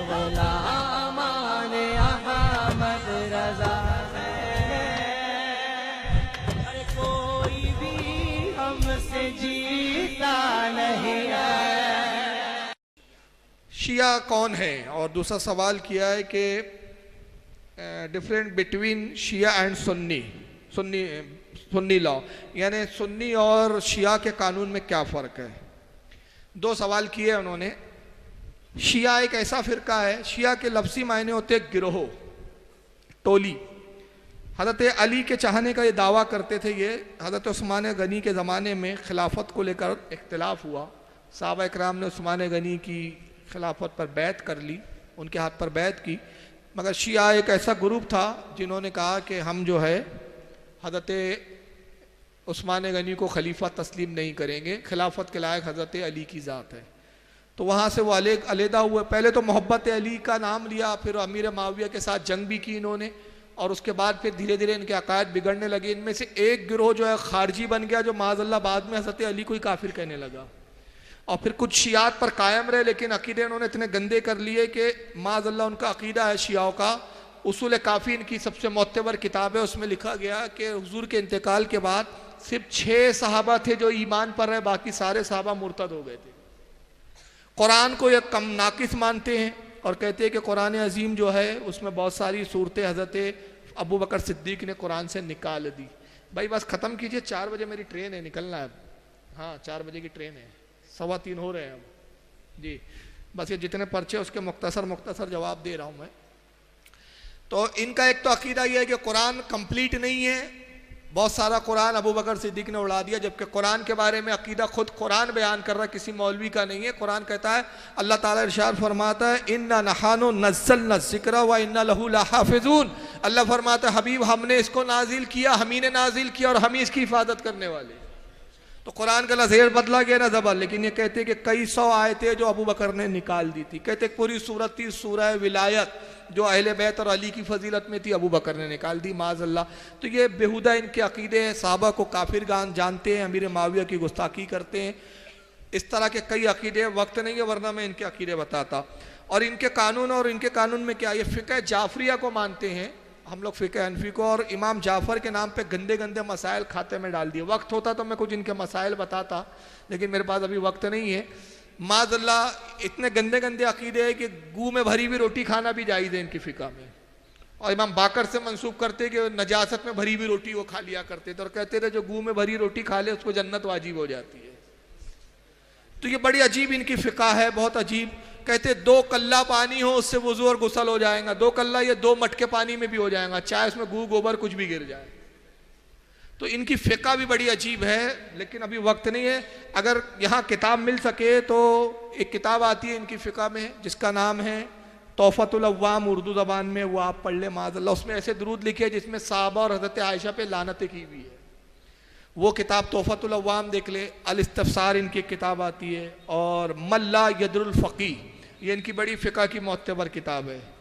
गुलामान अहमद रजा है, कोई भी हमसे जीता नहीं है। शिया कौन है? और दूसरा सवाल किया है कि different between Shia and Sunni law, यानी सुन्नी और शिया के कानून में क्या फ़र्क है। दो सवाल किए उन्होंने। शिया एक ऐसा फ़िरका है, शिया के लफ्ज़ी मायने होते गिरोह, टोली। हज़रत अली के चाहने का ये दावा करते थे। ये हज़रत उस्मान गनी के ज़माने में खिलाफत को लेकर इख्तिलाफ हुआ। सहाबा इकराम ने उस्मान गनी की खिलाफत पर बैत कर ली, उनके हाथ पर बैत की। मगर शिया एक ऐसा ग्रुप था जिन्होंने कहा कि हम जो है हज़रत उस्मान गनी को खलीफा तस्लीम नहीं करेंगे, खिलाफत के लायक हज़रत अली की ज़ात है। तो वहाँ से वो अलहदा हुए। पहले तो मोहब्बत अली का नाम लिया, फिर अमीर माविया के साथ जंग भी की इन्होंने, और उसके बाद फिर धीरे धीरे इनके अकायद बिगड़ने लगे। इनमें से एक गिरोह जो है खारजी बन गया, जो माज़अल्लाह बाद में हज़रत अली को ही काफिर कहने लगा। और फिर कुछ शियात पर कायम रहे, लेकिन अकीदे उन्होंने इतने गंदे कर लिए कि माज़अल्लाह उनका अकीदा है शियाओं का। उसूल काफ़ी इनकी सबसे मोतबर किताब है, उसमें लिखा गया कि हुजूर के इंतकाल के बाद सिर्फ 6 सहाबा थे जो ईमान पर रहे, बाकी सारे सहाबा मुर्तद हो गए थे। कुरान को एक कम नाकिस मानते हैं और कहते हैं कि कुरान अजीम जो है उसमें बहुत सारी सूरतें हज़रत अबू बकर सिद्दीक ने कुरान से निकाल दी। भाई बस ख़त्म कीजिए, 4 बजे मेरी ट्रेन है, निकलना है। हाँ 4 बजे की ट्रेन है, 2:15 हो रहे हैं अब जी। बस ये जितने पर्चे उसके मुख्तसर जवाब दे रहा हूँ मैं। तो इनका एक तो अकीदा यह है कि कुरान कंप्लीट नहीं है, बहुत सारा कुरान अबू बकर सिद्दीक ने उड़ा दिया, जबकि कुरान के बारे में अकीदा खुद कुरान बयान कर रहा है, किसी मौलवी का नहीं है। कुरान कहता है, अल्लाह ताला इरशाद फरमाता है, इन्ना नहानु नज़्ज़लना ज़िक्रा व इन्ना लहू लहाफ़िज़ून। अल्लाह फरमाता है, हबीब हमने इसको नाजिल किया, हम ही ने नाजिल किया और हम ही इसकी हिफाजत करने वाले। तो कुरान का लज़ेर बदला गया ना ज़बर, लेकिन ये कहते हैं कि कई 100 आयतें जो अबू बकर ने निकाल दी थी। कहते पूरी सूरत थी सूरह विलायत, जो अहले बैत और अली की फजीलत में थी, अबू बकर ने निकाल दी माज़अल्लाह। तो ये बेहुदा इनके अकीदे हैं, सहाबा को काफिर जानते हैं, अमीर माविया की गुस्ताखी करते हैं। इस तरह के कई अकीदे, वक्त नहीं है वरना मैं इनके अकीदे बताता। और इनके कानून में क्या, ये फ़िक़्ह जाफरिया को मानते हैं हम लोग, फ़िक़्ह हनफी को, और इमाम जाफ़र के नाम पे गंदे गंदे मसाइल खाते में डाल दिए। वक्त होता तो मैं कुछ इनके मसाइल बताता, लेकिन मेरे पास अभी वक्त नहीं है। माज़अल्लाह इतने गंदे गंदे अकीदे हैं कि गू में भरी हुई रोटी खाना भी जायज़ है इनकी फ़िक़्ह में। और इमाम बाकर से मंसूब करते कि नजासत में भरी हुई रोटी वो खा लिया करते थे, और कहते थे जो गू में भरी रोटी खा ले उसको जन्नत वाजिब हो जाती है। तो ये बड़ी अजीब इनकी फ़िक़्ह है, बहुत अजीब। कहते 2 कल्ला पानी हो उससे वुज़ू और गुसल हो जाएगा। 2 कल्ला ये 2 मटके पानी में भी हो जाएगा, चाहे उसमें गू गोबर कुछ भी गिर जाए। तो इनकी फ़िक़्ह भी बड़ी अजीब है, लेकिन अभी वक्त नहीं है। अगर यहाँ किताब मिल सके तो एक किताब आती है इनकी फ़िक़्ह में जिसका नाम है तोहफ़तुल अव्वाम, उर्दू ज़बान में, वो आप पढ़ लें माज़अल्लाह। उसमें ऐसे दुरूद लिखे जिसमें सहाबा और हज़रत आयशा पे लानतें की हुई है। वो किताब तोहफ़तुल अव्वाम देख ले। अल इस्तिफ़सार इनकी किताब आती है, और मल्ला यदरुल फ़क़ीह, ये इनकी बड़ी फ़िक़्ह की मोतबर किताब है।